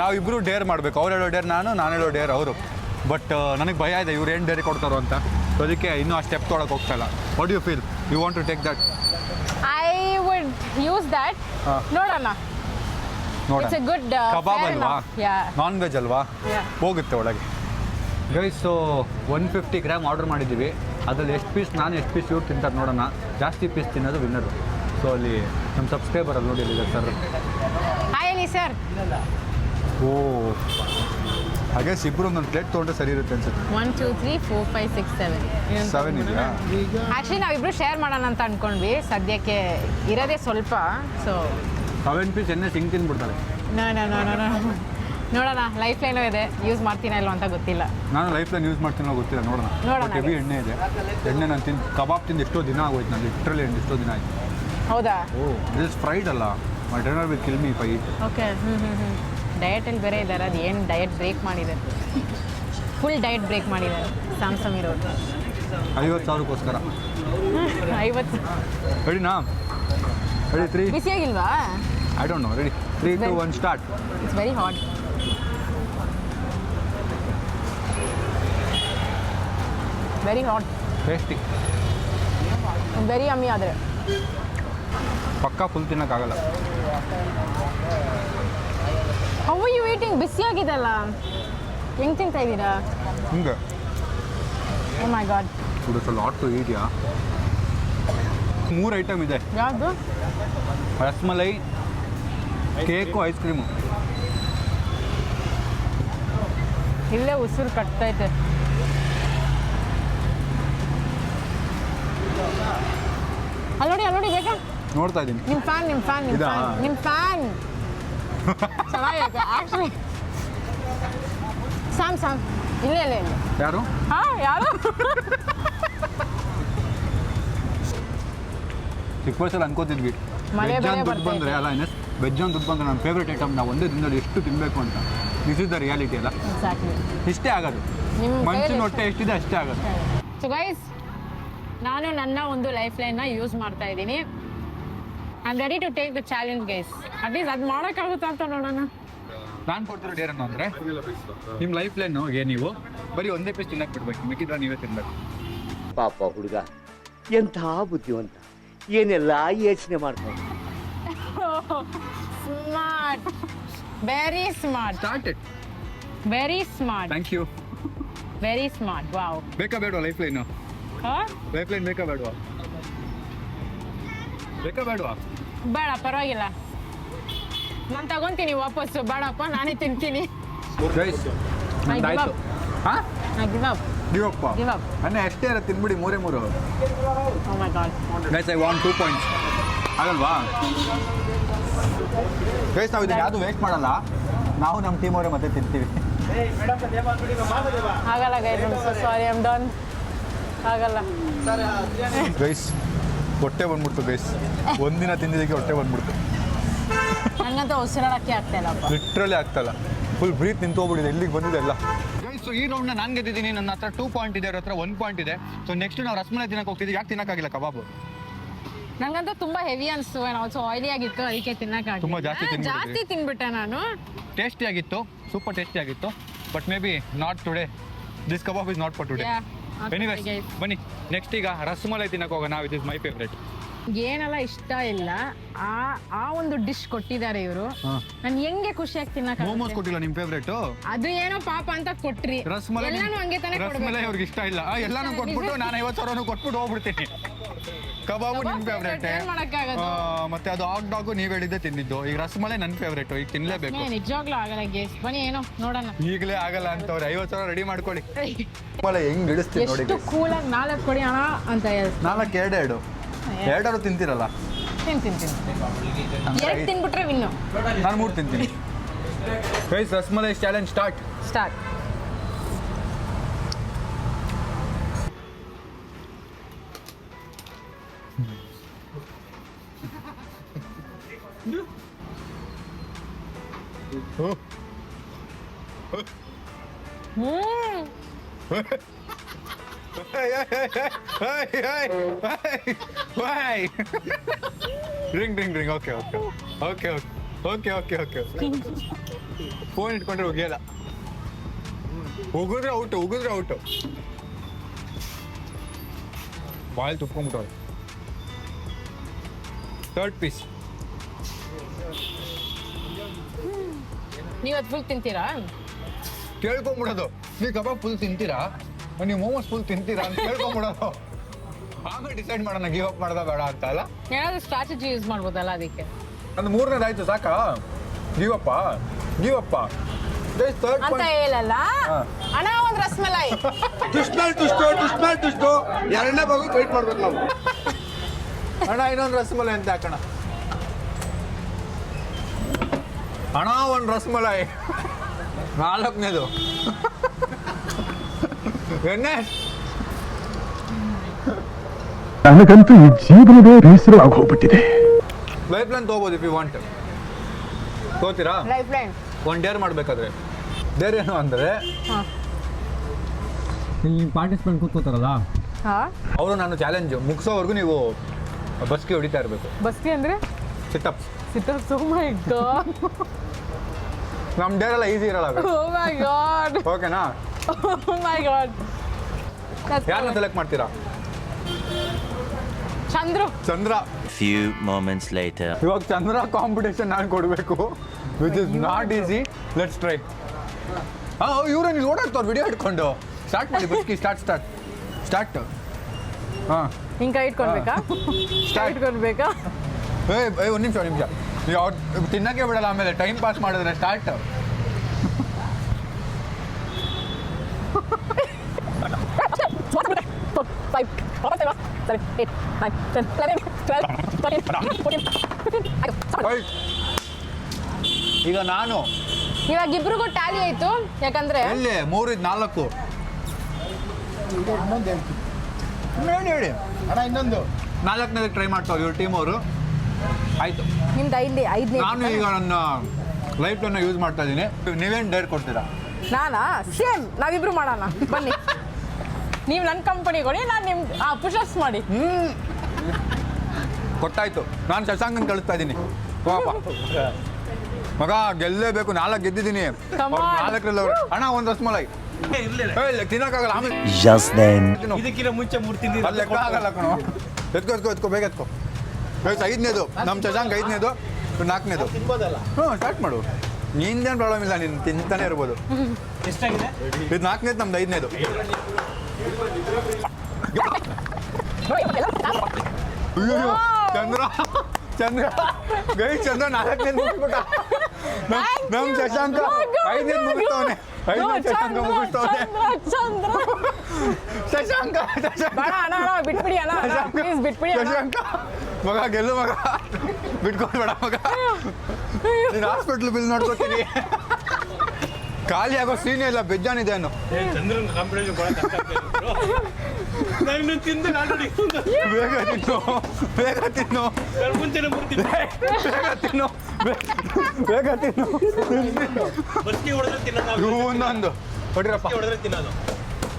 ನಾವಿಬ್ಬರು ಡೇರ್ ಮಾಡಬೇಕು. ಅವ್ರು ಹೇಳೋ ಡೇರ್ ನಾನು ಹೇಳೋ ಡೇರ್ ಅವರು. ಬಟ್ ನನಗೆ ಭಯ ಇದೆ ಇವ್ರು ಏನು ಡೇರಿ ಕೊಡ್ತಾರೋ ಅಂತ. ಸೊ ಅದಕ್ಕೆ ಇನ್ನೂ ಆ ಸ್ಟೆಪ್ ತೊಗೊಳಕ್ಕೆ ಹೋಗ್ತಾಯಿಲ್ಲ. What you feel? You want to take that? I would use that. ನೋಡೋಣ. It's a good ಕಬಾಬ್ ಅಲ್ವಾ, ನಾನ್ ವೆಜ್ ಅಲ್ವಾ, ಹೋಗುತ್ತೆ ಒಳಗೆ. ಗೈಸ್, ಸೊ 150 ಗ್ರಾಮ್ ಆರ್ಡರ್ ಮಾಡಿದ್ದೀವಿ. ಅದರಲ್ಲಿ ಎಷ್ಟು ಪೀಸ್ ನಾನು, ಎಷ್ಟು ಪೀಸ್ ಇವ್ರು ತಿಂತಾರೆ ನೋಡೋಣ. ಜಾಸ್ತಿ ಪೀಸ್ ತಿನ್ನೋದು ವಿನ್ನರು. ಸೊ ಅಲ್ಲಿ ನಮ್ಮ ಸಬ್ಸ್ಕ್ರೈಬರ್ ಅಲ್ಲಿ ನೋಡಿ ಇದೆ ಸರ್. Hi sir. ಓ, ಹಾಗೆ ಇಬ್ಬರು ಒಂದು ಪ್ಲೇಟ್ ತೊಗೊಂಡ್ರೆ ಸರಿ ಇರುತ್ತೆ ಅನ್ಸುತ್ತೆ. 1 2 3 4 5 6 7 ಇದೆಯಾ? ಆ್ಯಕ್ಚುಲಿ ನಾವಿಬ್ರು ಶೇರ್ ಮಾಡೋಣ ಅಂತ ಅಂದ್ಕೊಂಡ್ವಿ. ಸದ್ಯಕ್ಕೆ ಇರೋದೇ ಸ್ವಲ್ಪ. ಸೊ 7 ಪೀಸ್ ಎಣ್ಣೆ ಹಿಂಗೆ ತಿಂದ್ಬಿಡ್ತಾರೆ. ನೋಡೋಣ. ಲೈಫ್ ಲೈನೂ ಇದೆ, ಯೂಸ್ ಮಾಡ್ತೀನ ಇಲ್ವ ಅಂತ ಗೊತ್ತಿಲ್ಲ. ನಾನು ಲೈಫ್ ಲೈನ್ ಯೂಸ್ ಮಾಡ್ತೀನೋ ಗೊತ್ತಿಲ್ಲ, ನೋಡೋಣ. ಹೆವಿ ಎಣ್ಣೆ ಇದೆ. ಎಣ್ಣೆ ನಾನು ಕಬಾಬ್ ತಿಂದು ಎಷ್ಟೋ ದಿನ ಆಗೋಯ್ತು. ನಾನು ಲಿಟ್ರಲಿ ಎಷ್ಟೋ ದಿನ ಆಯಿತು. ಹೌದಾ? ಓ, ದಿಸ್ ಫ್ರೈಡ್ ಅಲ್ಲ. My dinner will kill me if I eat. Okay. ಡಯಟಲ್ಲಿ ಬೇರೆ ಇದ್ದಾರೆ. ಅದು ಏನು ಡಯಟ್ ಬ್ರೇಕ್ ಮಾಡಿದೆ, ಫುಲ್ ಡಯಟ್ ಬ್ರೇಕ್ ಮಾಡಿದ್ದಾರೆ ಸ್ಯಾಮ್ಸಂಗ್ ಇರೋದು. 50,000ಕ್ಕೋಸ್ಕರ 50. ರೆಡಿನಾ? ರೆಡಿ? 3 ಬಿಸಿಯಾಗಿಲ್ವಾ? I don't know. Ready? 3 2 1 start. It's very hot. Very hot. Tasty. Very yummy. ಆದರೆ ಪಕ್ಕಾ ಫುಲ್ ತಿನ್ನೋಕ್ಕಾಗಲ್ಲ. How are you eating? ಬಿಸಿಯಾಗಿದೆಲ್ಲ, ಹೆಂಗೆ ತಿಂತಾ ಇದ್ದೀರಾ? ಹಿಂಗೆ. Oh my god. It's a lot to heat. 3 item ಇದೆ. ಯಾವುದು? Rasmalai, cake, ice cream. ಇಲ್ಲೇ ಉಸಿರು ಕಟ್ತೈತೆ. ಅಲ್ಲಿ ನೋಡಿ ಬೇಕಾ? ನೋಡ್ತಾ ಇದ್ದೀನಿ. ನಿಮ್ಮ ಫ್ಯಾನ್. ಚೆನ್ನಾಗೈತೆ ಆ್ಯಕ್ಚುಲಿ. ಸ್ಯಾಮ್ ಇಲ್ಲೇ. ಯಾರು? ಯಾರು? ಚಿಕ್ಕ ವಯಸ್ಸಲ್ಲಿ ಅನ್ಕೋತಿದ್ವಿ ಮಳೆ ವೆಜ್ ಬೇರೆ ಅಂತ ದುಡ್ಡು ಬರ್ತಾ ಬಂದರೆ ಅಲ್ಲ ಇನ್ನಸ್ ವೆಜ್ ಅಂತ ದುಡ್ಡು ಬಂದರೆ ನನ್ನ ಫೇವ್ರೇಟ್ ಐಟಮ್ ನಾವು ಒಂದೇ ದಿನದಲ್ಲಿ ಎಷ್ಟು ತಿನ್ನಬೇಕು ಅಂತ. ದಿಸ್ ಇಸ್ ದ ರಿಯಾಲಿಟಿ ಅಲ್ಲ. ಎಕ್ಸಾಕ್ಟ್ಲಿ. ಇಷ್ಟೇ ಆಗೋದು. ನಿಮ್ಮ ಮನುಷ್ಯನ ಹೊಟ್ಟೆ ಎಷ್ಟಿದೆ ಅಷ್ಟೇ ಆಗೋದು. ಸೊ ಗೈಸ್, ನಾನು ನನ್ನ ಒಂದು ಲೈಫ್ ಲೈನ್ನ ಯೂಸ್ ಮಾಡ್ತಾ ಇದ್ದೀನಿ. I am ready to take the challenge guys. At least ಅದು ಮಾಡೋಕ್ಕಾಗುತ್ತಾ ಅಂತ ನೋಡೋಣ. ನಾನು ಕೊಡ್ತಿರೋ ಡೇರ್ ಅಂದರೆ ನಿಮ್ಮ ಲೈಫ್ ಲೈನ್ಗೆ ನೀವು ಬರೀ ಒಂದೇ ಪೀಸ್ ತಿನ್ನಕ್ಕೆ ಬಿಡ್ಬೇಕು, ಮಿಕ್ಕಿದ್ರೆ ನೀವೇ ತಿನ್ಬೇಕು. ಪಾಪ ಹುಡುಗ ಎಂಥ ಬುದ್ಧಿವಂತ, ಏನೆಲ್ಲ ಯೋಚನೆ ಮಾಡ್ತಾರೆ. Smart, very smart. Start it. Very smart. Thank you. Very smart. Wow. ಬೇಕಾ ಬೇಡವಾ ಲೈಫ್ ಲೈನು? ಲೈಫ್ ಲೈನ್ ಬೇಕಾ ಬೇಡವಾ? ಬೇಡ, ಪರವಾಗಿಲ್ಲ, ನಾನು ತಗೊಂತೀನಿ ವಾಪಸ್ಸು. ಬೇಡಪ್ಪ, ನಾನೇ ತಿಂತೀನಿ. ಗೈಸ್ ನಂದಾಯ್ತು. ಹಾಂ, ಗಿವ್ ಅಪ್. ಅನ್ನೇ ಅಷ್ಟೇ ಇರೋ ತಿನ್ಬಿಡಿ 3. Oh my god. Guys, I want 2 points. ಆಗಲ್ವಾ ಗೈಸ್? ನಾವು ಇದನ್ನು ಯಾವುದು ವೇಸ್ಟ್ ಮಾಡಲ್ಲ. ನಾವು ನಮ್ಮ ಟೀಮ್ ಅವರೇ ಮತ್ತೆ ತಿಂತೀವಿ. ಆಗಲ್ಲ guys, sorry, I am done. ಆಗಲ್ಲ ಗೈಸ್, ಹೊಟ್ಟೆ ಬಂದ್ಬಿಡ್ತು ಗೈಸ್. ಒಂದಿನ ತಿಂದಿದ್ದಕ್ಕೆ ಹೊಟ್ಟೆ ಬಂದ್ಬಿಡ್ತು. ನನಗಂತೂ ಉಸಿರಾಡಕ್ಕೆ ಆಗ್ತಾ ಇಲ್ಲಪ್ಪ. ಲಿಟ್ರಲಿ ಆಗ್ತಾಯಿಲ್ಲ. ಫುಲ್ ಬ್ರೀತ್ ನಿಂತು ಹೋಗ್ಬಿಟ್ಟಿದೆ, ಇಲ್ಲಿಗೆ ಬಂದಿದೆ ಎಲ್ಲ. ಸೊ ಈ ರೌಂಡ್ನ ನಾನು ಗೆದ್ದಿದ್ದೀನಿ, ನನ್ನ ಹತ್ರ 2 ಪಾಯಿಂಟ್ ಇದೆ, ಅವ್ರ ಹತ್ರ 1 ಪಾಯಿಂಟ್ ಇದೆ. ಸೊ ನೆಕ್ಸ್ಟ್ ನಾವು ರಸಮಲೈ ತಿನ್ನಕ್ಕೆ ಹೋಗ್ತಿದ್ದೀವಿ. ಯಾಕೆ ತಿನ್ನಕ್ಕಾಗಿಲ್ಲ ಕಬಾಬು? ನಂಗಂತೂ ತುಂಬಾ ಹೆವಿ ಅನಿಸ್ತು, ಆಲ್ಸೋ ಆಯಿಲಿ ಆಗಿತ್ತು, ಅದಕ್ಕೆ ತಿನ್ನಕ್ಕಾಗಿಲ್ಲ. ತುಂಬಾ ಜಾಸ್ತಿ ತಿನ್ಬಿಟ್ಟೆ ನಾನು. ಟೇಸ್ಟಿ ಆಗಿತ್ತು, ಸೂಪರ್ ಟೇಸ್ಟಿ ಆಗಿತ್ತು, but may be not today. This kebab is not for today. Anyways ಬನ್ನಿ ನೆಕ್ಸ್ಟ್ ಈಗ ರಸಮಲೈ ತಿನ್ನಕ್ಕೆ ಹೋಗೋಣ. It is my favourite. ಏನೆಲ್ಲ ಇಷ್ಟ ಇಲ್ಲ, ಆ ಒಂದು ಡಿಶ್ ಕೊಟ್ಟಿದ್ದಾರೆ ಇವರು. ನಾನು ಹೆಂಗೆ ಖುಷಿಯಾಗಿ ತಿನ್ನಕ್ಕೆ ಮೋಮೋಸ್ ಕೊಟ್ಟಿಲ್ಲ ನಿಮ್ಮ ಫೇವ್ರೇಟ್? ಅದು ಏನೋ ಪಾಪ ಅಂತ ಕೊಟ್ರಿ. ರಸಮಲೈ ರಸಮಲೈ ಅವ್ರಿಗೆ ಇಷ್ಟ ಇಲ್ಲ. ಎಲ್ಲಾನು ಕೊಟ್ಬಿಟ್ಟು ನಾನು 50,000 ಕೊಟ್ಬಿಟ್ಟು ಹೋಗ್ಬಿಡ್ತೀನಿ. ಕಬಾಬು ನಿಮ್ಮ ಫೇವ್ರೇಟ್, ಮತ್ತೆ ಅದು ಹಾಟ್ ಡಾಗು ನೀವು ಹೇಳಿದ್ದೆ ತಿಂದಿದ್ದು. ಈಗ ರಸಮಲೈ ನನ್ನ ಫೇವ್ರೇಟ್, ಈಗ ತಿನ್ಲೇಬೇಕು. ನಿಜವಾಗ್ಲೂ ಆಗಲ್ಲ ಗೇಸ್, ಬನ್ನಿ ಏನೋ ನೋಡೋಣ. ಈಗಲೇ ಆಗಲ್ಲ ಅಂತವ್ರೆ, 50,000 ರೆಡಿ ಮಾಡ್ಕೊಳ್ಳಿ. ರಸಮಲೈ ಹೆಂಗ್ ಇಡಿಸ್ತೀನಿ ನೋಡಿ. ಎಷ್ಟು ಕೂಲಾಗಿ 4 ಕೊಡಿ ಅಣ್ಣ ಅಂತ ಹೇಳಿ. 4 2 ತಿಂತೀರಲ್ಲ? ತಿಂತೀನಿ 2 ತಿನ್ಬಿಟ್ರೆ ವಿನ್ನು. ನಾನು 3 ತಿಂತೀನಿ. Guys rasmalai challenge start. Ring okay. Phone ಇಟ್ಕೊಂಡ್ರೆ ಹೋಗಿಯಲ್ಲ. ಉಗಿದ್ರೆ ಔಟು. ಬಾಯಲ್ಲಿ ತುಪ್ಕೊಂಡ್ಬಿಟ್ಟವ್ರೆ. 3rd piece. ನೀವು ಅದು ಫುಲ್ ತಿಂತೀರಾ? ಕೇಳ್ಕೊಂಬಿಡೋದು, ನೀವು ಕಬಾಬ್ ಫುಲ್ ತಿಂತೀರಾ, ನೀವು ಮೋಮೋಸ್ ಫುಲ್ ತಿಂತೀರಾ ಅಂತ ಕೇಳ್ಕೊಂಬಿಡೋದು. ಆಮೇಲೆ ಡಿಸೈಡ್ ಮಾಡೋಣ ಗಿವ್ ಅಪ್ ಮಾಡ್ದ ಬೇಡ ಅಂತ ಅಲ್ಲ. ಏನಾದ್ರು ಸ್ಟ್ರಾಟಜಿ ಯೂಸ್ ಮಾಡ್ಬೋದಲ್ಲ ಅದಕ್ಕೆ. ನಂದು 3ನೇದಾಯ್ತು ಸಾಕಾ? ಗಿವ್ ಅಪ್ಪ ಅಂತ ಹೇಳಲ್ಲ ಅಣ್ಣ. ಒಂದು ರಸಮಲೈ ದುಷ್ಟು 2ನೇ ಭಾಗ ವೇಟ್ ಮಾಡ್ಬೇಕು ನಾವು. ಅಣ್ಣ ಇನ್ನೊಂದು ರಸಮಲೈ ಅಂತ ಹಾಕೋಣ. ಅಣ್ಣ ಒಂದು ರಸಮಲೈ 4ನೇದು. ನನಗಂತೂ ಈ ಜೀವನವೇ ಬೇಸರವಾಗಿ ಹೋಗ್ಬಿಟ್ಟಿದೆ. ಲೈಫ್ ಲೈನ್ ತಗೋಬೋದು ಇಫ್ ಯು ವಾಂಟ್. ತಗೋತೀರಾ? ಲೈಫ್ ಲೈನ್ ಒಂದು ಡೇರ್ ಮಾಡಬೇಕಾದ್ರೆ. ಡೇರ್ ಏನು ಅಂದರೆ, ಇಲ್ಲಿ ಪಾರ್ಟಿಸಿಪೆಂಟ್ ಕೂತ್ಕೋತಾರಲ್ಲ ಅವರು, ನಾನು ಚಾಲೆಂಜ್ ಮುಗಿಸೋವರೆಗೂ ನೀವು ಬಸ್ಗೆ ಹೊಡಿತಾ ಇರಬೇಕು. ಬಸ್ತಿ ಅಂದ್ರೆ ಸಿಟಪ್ಸ್. Oh my god. ನಮ್ಮ ಡೇರ್ ಎಲ್ಲ ಈಸಿ ಇರಲ್ಲ. Oh my god. ಓಕೆನಾ? Oh my god. ಯಾರನ್ನ ಸೆಲೆಕ್ಟ್ ಮಾಡ್ತೀರಾ? ಚಂದ್ರ. Few moments later. ಇವಾಗ ಚಂದ್ರ ಕಾಂಪಿಟೇಷನ್ ನಾನು ಕೊಡಬೇಕು, which is not easy. Let's try. ಇವ್ರನ್ನ ಇಲ್ಲಿ ಓಡಾಡ್ತವ್ರು ವಿಡಿಯೋ ಇಟ್ಕೊಂಡು. ಸ್ಟಾರ್ಟ್ ಮಾಡಿ ಬಸ್ಕಿ. ಸ್ಟಾರ್ಟ್. ಹಾಂ ಹಿಂಗೆ ಕೈ ಇಟ್ಕೊಳ್ಬೇಕಾ? ಒಂದು ನಿಮಿಷ. ನೀವು ತಿನ್ನಕ್ಕೆ ಬಿಡಲ್ಲ, ಆಮೇಲೆ ಟೈಮ್ ಪಾಸ್ ಮಾಡಿದ್ರೆ. ಸ್ಟಾರ್ಟ್. ಈಗ ನಾನು ಇವಾಗ ಇಬ್ರಿಗೂ ಟ್ಯಾಲಿ ಆಯ್ತು, ಯಾಕಂದ್ರೆ ಎಲ್ಲಿ 3 ಇದ್ದು 4. ಹೇಳಿ ಅಣ್ಣ ಇನ್ನೊಂದು 4ನೇದಕ್ಕೆ ಟ್ರೈ ಮಾಡ್ತಾವ್ರು ಇವ್ರ ಟೀಮ್ ಅವರು. ಆಯ್ತು, ನಿಮ್ದು 5ನೇ. ನಾನು ಈಗ ನನ್ನ ಲೈಫ್ ಲೈನ್ ಯೂಸ್ ಮಾಡ್ತಾ ಇದ್ದೀನಿ. ನೀವೇನು ಡೇರ್ ಕೊಡ್ತೀರಾ? ನಾನಾ? ಸೇಮ್, ನಾವಿಬ್ರು ಮಾಡೋಣ ಬನ್ನಿ. ನೀವು ನನ್ನ ಕಂಪನಿ ಕೊಡಿ, ನಾನು ನಿಮ್ಮ ಪುಷಪ್ಸ್ ಮಾಡಿ. ಕೊಟ್ಟಾಯ್ತು. ನಾನು ಶಶಾಂಕನ್ ಕಳಿಸ್ತಾ ಇದ್ದೀನಿ. ಪಾಪ ಮಗ ಗೆಲ್ಲೇಬೇಕು. 4 ಗೆದ್ದಿದ್ದೀನಿ. 4ರಲ್ಲಿ ಅಣ್ಣ ಒಂದು ರಸಮಲೈ ತಿನ್ನಕ್ಕಾಗಲ್ಲ. ಆಮೇಲೆ Just then. ಇದಕ್ಕಿಂತ ಮುಂಚೆ 3 ತಿಂದಿದ್ದು ಅದು ಲೆಕ್ಕ ಆಗಲ್ಲ ಕಣೋ. ಎತ್ಕೋ ಬೇಗ ಎತ್ಕೋ. 5ನೇದು ನಮ್ಮ ಶಶಾಂಕ್, 5ನೇದು 4ನೇದು. ಸ್ಟಾರ್ಟ್ ಮಾಡು. ನಿಂದೇನು ಪ್ರಾಬ್ಲಮ್ ಇಲ್ಲ, ನೀನು ತಿಂತಾನೆ ಇರ್ಬೋದು. ಎಷ್ಟಾಗಿದೆ? ಇದು 4ನೇದು, ನಮ್ದು 5ನೇದು. ಅಯ್ಯೋ ಚಂದ್ರ ಗೈ ಚಂದ್ರ 4ನೇದು ಮುಗಿಸ್ಬಿಟ್ಟ. ನಮ್ಮ ಶಶಾಂಕ 5ನೇದು ಮುಗಿಸ್ತವನೆ. 5ನೇದು ಶಶಾಂಕ ಮುಗಿಸ್ತವನೆ. ಶಶಾಂಕ ಬಿಟ್ಬಿಡಿ ಅಣ್ಣ, ಪ್ಲೀಸ್ ಬಿಟ್ಬಿಡಿ ಅಣ್ಣ. ಶಶಾಂಕ ಮಗ ಗೆಲ್ಲು ಮಗ, ಬಿಟ್ಕೊಳ್ಬೇಡ ಮಗ. ನೀನು ಹಾಸ್ಪಿಟ್ಲ್ ಬಿಲ್ ನೋಡ್ಕೋತೀನಿ. ಖಾಲಿ ಆಗೋ ಸೀನ್ ಇಲ್ಲ, ಬೆಜ್ಜಾನಿದೆ ಅನ್ನು. ಚಂದ್ರನ್ ಕಾಂಪಿಟೇಷನ್ ಕೊಡೋ ಕಷ್ಟ ನಾನು ತಿಂದು ಆಲ್ರೆಡಿ ಬೇಗ ತಿನ್ನು, ಬೇಗ ತಿನ್ನು, ಮುಂಚೆನೆ ಮುರ್ತೀನಿ. ಬೇಗ ತಿನ್ನು, ಬೇಗ ತಿನ್ನು. ಬಸ್ಗೆ ಹೊಡೆದ್ರೆ ತಿನ್ನೋದು, ಇವನೊಂದು ಹೊಡಿರಪ್ಪ. ಹೊಡೆದ್ರೆ ತಿನ್ನೋದು.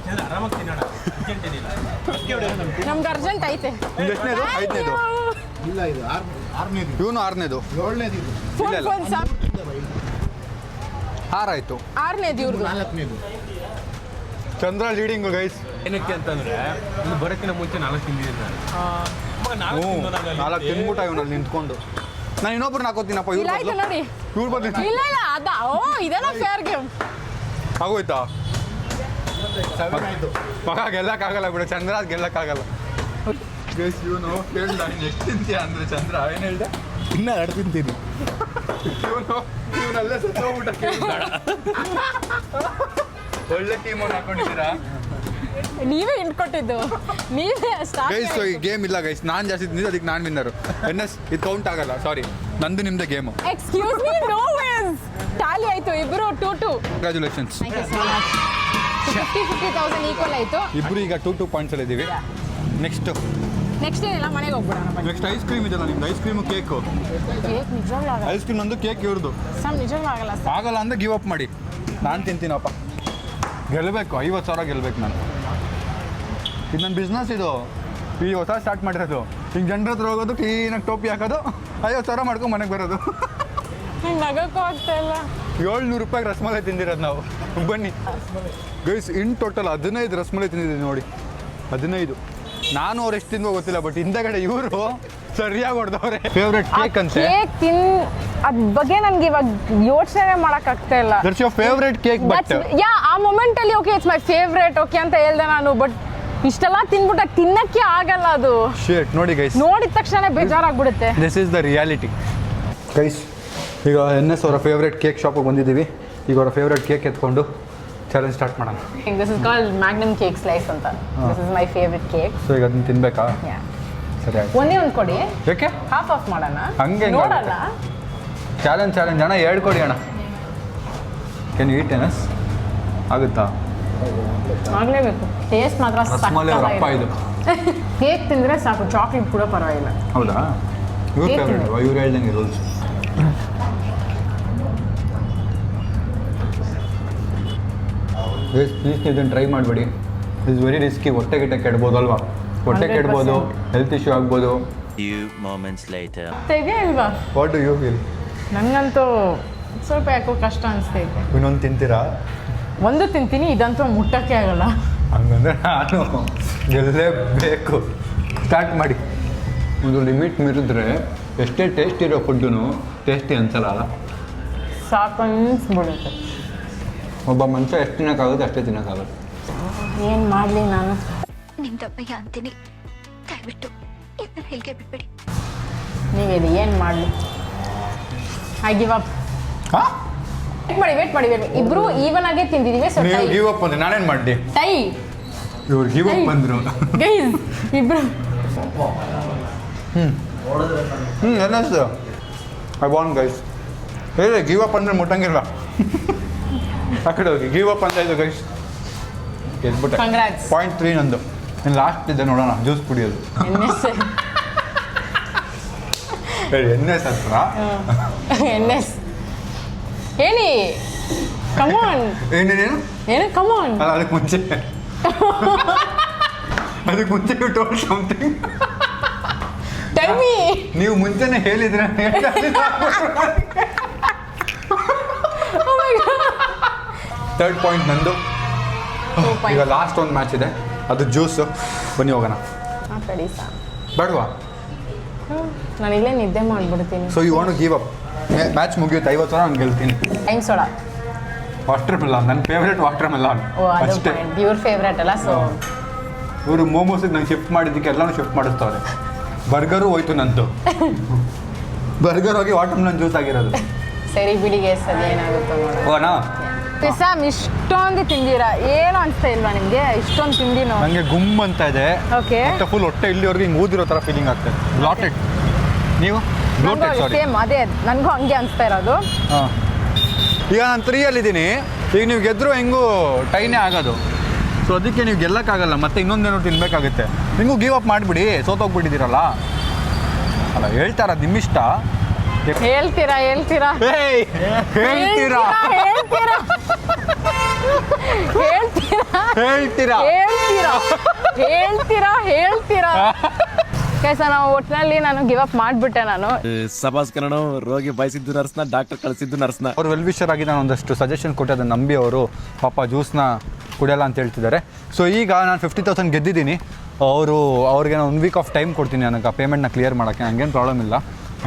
ಚಂದ್ರ ಆರಾಮಾಗಿ ತಿನ್ನೋಣ, ಅರ್ಜೆಂಟ್ ಏನಿಲ್ಲ. ಬಸ್ಗೆ ಹೊಡೆಯೋದು ನಮ್ಗೆ ಅರ್ಜೆಂಟ್ ಐತೆ. ನಿಮ್ದು ಎಷ್ಟನೇದು? 5ನೇದು. ಇಲ್ಲ ಇದು ಆರನೇದು, ಇವನು 6ನೇದು. 7ನೇದು ಇದು, ಫೋನ್ ಇಲ್ಲ. ಫೋನ್ ಸಾಕು. 6 ಆಯ್ತು. 6ನೇದು ಇವ್ರದ್ದು. 4ನೇದು. ಚಂದ್ರ ಲೀಡಿಂಗು ಗೈಸ್. ಏನಕ್ಕೆ ಅಂತಂದ್ರೆ ಇಲ್ಲಿ ಬರೋಕ್ಕಿಂತ ಮುಂಚೆ 4 ತಿಂದಿದ್ದೀನಿ ನಾನು. ಹ್ಞೂ 4 ತಿನ್ಬಿಟ್ಟ ಇವನಲ್ಲಿ ನಿಂತ್ಕೊಂಡು. ನಾನು ಇನ್ನೊಬ್ರನ್ನ ಹಾಕೋತೀನಪ್ಪ, ಇವ್ರು ಇಲ್ಲ ಆಯ್ತು ಬದಲು ನೋಡಿ. ಇವ್ರು ಬದಲು ಇಲ್ಲ ಇಲ್ಲ ಅದ ಓ ಇದೆಲ್ಲ ಫೇರ್ ಗೇಮ್. ಆಗೋಯ್ತಾ? 7 ಆಯ್ತು. ಮಗ ಗೆಲ್ಲಕ್ಕಾಗಲ್ಲ ಬಿಡು, ಚಂದ್ರ ಗೆಲ್ಲಕ್ಕಾಗಲ್ಲ. ಗೈಸ್ ಇವನು ಹೇಳ್ದ ನೀನು ಎಷ್ಟು ತಿಂತೀಯ ಅಂದರೆ ಚಂದ್ರ ಏನು ಹೇಳ್ದೆ? ಇನ್ನ 2 ತಿಂತೀನಿ. ಇವನಲ್ಲೇ ಸತ್ತೋಗ್ಬಿಟ್ಟ. ಒಳ್ಳೆ ಟೀಮ್ ಅವ್ರು ಹಾಕೊಂಡಿದ್ದೀರಾ ನೀವೇ ಇಂಟ್ಕೊಟ್ಟಿದ್ದು, ನೀವೇ ಸ್ಟಾರ್ಟ್. ಗೈಸ್. ಈ ಗೇಮ್ ಇಲ್ಲ ಗೈಸ್, ನಾನು ಜಾಸ್ತಿ ತಿಂದಿದ್ದು, ಅದಕ್ಕೆ ನಾನು ವಿನ್ನರು. ಇದು ಕೌಂಟ್ ಆಗಲ್ಲ, ಸಾರಿ. ನಂದು ನಿಮ್ದೇ game. Excuse me, no wins. Tally ಆಯ್ತು ಇಬ್ರು 2-2. Congratulations. Thank you so much. 50,000 equal ಆಯ್ತು. ಇಬ್ಬರು ಈಗ 2 ಪಾಯಿಂಟ್ಸಲ್ಲಿ ಇದ್ದೀವಿ. ನೆಕ್ಸ್ಟ್ ಏನಿಲ್ಲ, ಮನೆಗೆ ಹೋಗ್ಬಿಡೋಣ ಬನ್ನಿ. ನೆಕ್ಸ್ಟ್ ಐಸ್ ಕ್ರೀಮ್ ಇದೆಯಲ್ಲ ನಿಮ್ದು, ಐಸ್ ಕ್ರೀಮು ಕೇಕು. ಕೇಕ್ ನಿಜವಾಗ್ಲೂ ಆಗಲ್ಲ. ಐಸ್ ಕ್ರೀಮ್ ನಂದು, ಕೇಕ್ ಇವ್ರದ್ದು. ಸಮ್ ನಿಜವಾಗ್ಲೂ ಆಗಲ್ಲ. ಆಗಲ್ಲ ಅಂದರೆ ಗಿವ್ ಅಪ್ ಮಾಡಿ. ನಾನು ತಿಂತೀನಪ್ಪ. ಗೆಲ್ಲಬೇಕು, 50,000 ಗೆಲ್ಬೇಕು ನಾನು. ಇದು ನನ್ನ ಬಿಸ್ನೆಸ್ ಇದು. ಈ ಹೊಸ ಸ್ಟಾರ್ಟ್ ಮಾಡಿರೋದು. ಈಗ ಜನರ ಹತ್ರ ಹೋಗೋದು, ಕ್ಲೀನಾಗಿ ಟೋಪಿ ಹಾಕೋದು, 50,000 ಮಾಡ್ಕೊಂಡು ಮನೆಗೆ ಬರೋದು. ನಂಗೆ ನಗಕ್ಕೂ ಆಗ್ತಾ ಇಲ್ಲ. 700 ರೂಪಾಯಿಗೆ ರಸಮಲೈ ತಿಂದಿರೋದು ನಾವು. ಬನ್ನಿ ಗೈಸ್, ಇನ್ ಟೋಟಲ್ 15 ರಸಮಲೈ ತಿಂದಿದ್ದೀವಿ ನೋಡಿ. 15. ನಾನು ಅವ್ರು ಎಷ್ಟು ತಿಂದು ಗೊತ್ತಿಲ್ಲ, ಬಟ್ ಹಿಂದಗಡೆ ಇವರು ಸರಿಯಾಗಿ ಹೊಡೆದವ್ರೆ. ಫೇವ್ರೆಟ್ ಕೇಕ್ ಅಂತೆ. ಕೇಕ್ ಅದ್ ಬಗ್ಗೆ ನನ್ಗೆ ಇವಾಗ ಯೋಚನೆ ಮಾಡಕ್ ಆಗ್ತಾ ಇಲ್ಲ. That's your favourite cake. But ya ಆ ಮೊಮೆಂಟ್ ಅಲ್ಲಿ okay it's my favourite okay ಅಂತ ಹೇಳ್ದೆ ನಾನು. ಬಟ್ ಇಷ್ಟೆಲ್ಲ ತಿನ್ಬಿಟ್ಟ ತಿನ್ನಕ್ಕೆ ಆಗಲ್ಲ ಅದು. ಶೇಟ್ ನೋಡಿ ಗೈಸ್, ನೋಡಿದ ತಕ್ಷಣ ಬೇಜಾರಾಗ್ಬಿಡುತ್ತೆ. This is the reality guys. ಈಗ NS ಅವರ ಫೇವ್ರೆಟ್ ಕೇಕ್ ಶಾಪಿಗೆ ಬಂದಿದ್ದೀವಿ. ಈಗ ಅವರ ಫೇವ್ರೆಟ್ ಕೇಕ್ ಎತ್ಕೊಂಡು ಚಾಲೆಂಜ್ ಸ್ಟಾರ್ಟ್ ಮಾಡೋಣ. This is called Magnum cake slice ಅಂತ. This is my favourite cake. So ಈಗ ಅದನ್ನ ತಿನ್ಬೇಕಾ? ಸರಿ ಆಯ್ತು. ಒಂದೇ ಒಂದು ಕೊಡಿ, ಯಾಕೆ ಹಾಫ್ ಆಫ್ ಮಾಡೋಣ. ಹಂಗೆ ನೋಡಲ್ಲ. ಚಾಲೆಂಜ್ ಅಣ್ಣ, 2 ಕೊಡಿ ಅಣ್ಣ. Can you eat NS? ಆಗುತ್ತಾ? ಆಗ್ಲೇಬೇಕು. ಟೇಸ್ಟ್ ಮಾತ್ರ ರಸಮಲೈ ಅವ್ರ ಅಪ್ಪ ಇದು. ಕೇಕ್ ತಿಂದ್ರೆ ಸಾಕು, ಚಾಕ್ಲೇಟ್ ಕೂಡ ಪರವಾಗಿಲ್ಲ. ಹೌದಾ? ಇವ್ರ Cake ಫೇವ್ರೆಟ್, ಇವ್ರು ಹೇಳ್ದಂಗೆ ರೂಲ್ಸ್. ಪ್ಲೀಸ್ ಇದನ್ನು ಟ್ರೈ ಮಾಡಬೇಡಿ. It's very risky. ಹೊಟ್ಟೆ ಗಿಟ್ಟೆ ಕೆಡ್ಬೋದು ಅಲ್ವಾ? ಹೊಟ್ಟೆ 100%. ಕೆಡ್ಬೋದು, ಹೆಲ್ತ್ ಇಶ್ಯೂ ಆಗ್ಬೋದು. Few moments later. ತೆಗೆ ಇಲ್ವಾ? What do you feel? ನನಗಂತೂ ಸ್ವಲ್ಪ ಯಾಕೋ ಕಷ್ಟ ಅನಿಸ್ತೈತೆ. ಇನ್ನೊಂದು ತಿಂತೀರಾ? ಒಂದು ತಿಂತೀನಿ, ಇದಂತೂ ಮುಟ್ಟಕ್ಕೆ ಆಗಲ್ಲ. ಹಂಗಂದ್ರೆ ನಾನು ಗೆಲ್ಲಲೇಬೇಕು. ಸ್ಟಾರ್ಟ್ ಮಾಡಿ. ಒಂದು ಲಿಮಿಟ್ ಮೀರಿದ್ರೆ ಎಷ್ಟೇ ಟೇಸ್ಟ್ ಇರೋ ಫುಡ್ಡು ಟೇಸ್ಟಿ ಅನ್ಸಲ್ಲ ಅಲ್ಲ? ಸಾಕು ಅನ್ಸ್ಬಿಡುತ್ತೆ. ಒಬ್ಬ ಮನುಷ್ಯ ಎಷ್ಟು ತಿನ್ನೋಕ್ಕಾಗುತ್ತೆ ಅಷ್ಟೇ ತಿನ್ನೋಕ್ಕಾಗುತ್ತೆ. ಏನು ಮಾಡಲಿ ನಾನು? ನಿಮ್ಮ ದಪ್ಪಯ್ಯ ಅಂತೀನಿ, ದಯವಿಟ್ಟು ಇದನ್ನ ಹೇಳಿಕೆ ಬಿಟ್ಬಿಡಿ. ನೀವೇಳಿ ಏನು ಮಾಡಲಿ? I give up. ಹಾಂ, ವೇಟ್ ಮಾಡಿ. ಇಬ್ರು ಈವನ್ ಆಗೇ ತಿಂದಿದೀವಿ. ಸೊ ನೀವು ಗಿವ್ ಅಪ್ ಅಂದ್ರೆ ನಾನೇನು ಮಾಡಿ? ಟೈ. ಇವ್ರು ಗಿವ್ ಅಪ್ ಬಂದರು. ಗೈಸ್ ಇಬ್ರು ಅನ್ನಿಸ್ತು. I want guys. ಹೇಳಿ ಗಿವ್ ಅಪ್ ಅಂದರೆ ಮುಟ್ಟಂಗಿಲ್ಲ. ಆ ಕಡೆ ಹೋಗಿ ಗಿವ್ ಅಪ್ ಅಂತ ಇದು ಗೈಸ್. ಗೆದ್ಬಿಟ್ಟೆ. Congrats. 0.3 ನಂದು. ಇನ್ನು ಲಾಸ್ಟ್ ಇದೆ ನೋಡೋಣ, ಜ್ಯೂಸ್ ಕುಡಿಯೋದು. ಹೇಳಿ NS ಹತ್ರ. NS ಹೇಳಿ. ಕಮಾನ್. ಏನೇನೇನು? ಏನು ಕಮಾನ್? ಅಲ್ಲ, ಅದಕ್ಕೆ ಮುಂಚೆ you told something. Tell me. ನೀವು ಮುಂಚೆನೇ ಹೇಳಿದ್ರೆ ಥರ್ಡ್ ಪಾಯಿಂಟ್ ನಂದು. ಈಗ ಲಾಸ್ಟ್ ಒಂದು ಮ್ಯಾಚ್ ಇದೆ, ಅದು ಜ್ಯೂಸು. ಬನ್ನಿ ಹೋಗೋಣ. ಬೇಡವಾ? ನಾನು ಇಲ್ಲೇ ನಿದ್ದೆ ಮಾಡಿಬಿಡ್ತೀನಿ. So you want to give up? Match ಮುಗಿಯುತ್ತೆ, 50,000 ನಾನು ಗೆಲ್ತೀನಿ. Time soda. ವಾಟರ್ ಮೆಲಾನ್ ನನ್ನ ಫೇವ್ರೇಟ್. ವಾಟರ್ ಮೆಲಾನ್ ಓ ಅದು ಅಷ್ಟೇ. ಇವ್ರ ಫೇವ್ರೇಟ್ ಅಲ್ಲ. ಸೊ ಇವರು ಮೋಮೋಸಿಗೆ ನಂಗೆ ಶಿಫ್ಟ್ ಮಾಡಿದ್ದಕ್ಕೆ ಎಲ್ಲನೂ ಶಿಫ್ಟ್ ಮಾಡಿಸ್ತಾರೆ. ಬರ್ಗರು ಹೋಯ್ತು ನಂದು. ಬರ್ಗರ್ ಹೋಗಿ ವಾಟರ್ ಮೆಲಾನ್ ಜ್ಯೂಸ್ ಆಗಿರೋದು. ಸರಿ ಬಿಡಿ ಗೇಸ್, ಅದು ಏನಾಗುತ್ತೋ ನೋಡೋಣ. ಹೋಗೋಣ. ಪಿಸಾಮ್ ಇಷ್ಟೊಂದು ತಿಂದಿರಾ? ಏನು ಅನಿಸ್ತಾ ಇಲ್ವಾ ನಿಮಗೆ? ಇಷ್ಟೊಂದು ತಿಂದಿನೋ? ನನಗೆ ಗುಮ್ ಅಂತ ಇದೆ. ಓಕೆ. ಮತ್ತೆ ಫುಲ್ ಹೊಟ್ಟೆ ಇಲ್ಲಿವರೆಗೆ ಹಿಂಗೆ ಊದಿರೋ ಥರ ಫೀಲಿಂಗ್ ಆಗ್ತದೆ. ಬ್ಲಾಟೆಡ್. ನೀವು? ಬ್ಲೋಟೆಡ್, ಸಾರಿ. ಸೇಮ್ ಅದೇ, ನನಗೂ ಹಂಗೆ ಅನಿಸ್ತಾ ಇರೋದು. ಹಾಂ. ಈಗ ನಾನು 3 ಇದ್ದೀನಿ. ಈಗ ನೀವು ಗೆದ್ದರೂ ಹೆಂಗೂ ಟೈನೇ ಆಗೋದು. ಸೊ ಅದಕ್ಕೆ ನೀವು ಗೆಲ್ಲಕ್ಕಾಗಲ್ಲ, ಮತ್ತೆ ಇನ್ನೊಂದೇನೋ ತಿನ್ಬೇಕಾಗುತ್ತೆ. ನಿಮಗೂ ಗಿವ್ ಅಪ್ ಮಾಡಿಬಿಡಿ, ಸೋತೋಗ್ಬಿಟ್ಟಿದ್ದೀರಲ್ಲ. ಅಲ್ಲ ಹೇಳ್ತಾರ ನಿಮ್ಮಿಷ್ಟ. ಹೇಳ್ತೀರಾ ಹೇಳ್ತೀರಾ ಏಯ್, ಹೇಳ್ತೀರಾ ಹೇಳ್ತೀರಾ ಹೇಳ್ತೀರಾ ಹೇಳ್ತೀರಾ ಹೇಳ್ತೀರಾ ಹೇಳ್ತೀರಾ ಕೆಲಸ ನಾವು ಒಟ್ಟಿನಲ್ಲಿ ನಾನು ಗಿವ್ ಅಪ್ ಮಾಡಿಬಿಟ್ಟೆ. ನಾನು ಸಬಾಸ್ ಕನ್ನಡ ರೋಗಿ ಬಯಸಿದ್ದು ನರ್ಸ್ನ, ಡಾಕ್ಟರ್ ಕಳಿಸಿದ್ದು ನರ್ಸ್ನ. ಅವ್ರು ವೆಲ್ವಿಷರ್ ಆಗಿ ನಾನು ಒಂದಷ್ಟು ಸಜೆಷನ್ ಕೊಟ್ಟೆ, ಅದನ್ನು ನಂಬಿ ಅವರು ಪಾಪ ಜ್ಯೂಸ್ನ ಕುಡಿಯಲ್ಲ ಅಂತ ಹೇಳ್ತಿದ್ದಾರೆ. ಸೊ ಈಗ ನಾನು 50,000 ಗೆದ್ದಿದ್ದೀನಿ. ಅವ್ರಿಗೆ ನಾನು 1 ವೀಕ್ ಆಫ್ ಟೈಮ್ ಕೊಡ್ತೀನಿ ನನಗೆ ಆ ಪೇಮೆಂಟ್ನ ಕ್ಲಿಯರ್ ಮಾಡೋಕ್ಕೆ. ನನಗೇನು ಪ್ರಾಬ್ಲಮ್ ಇಲ್ಲ.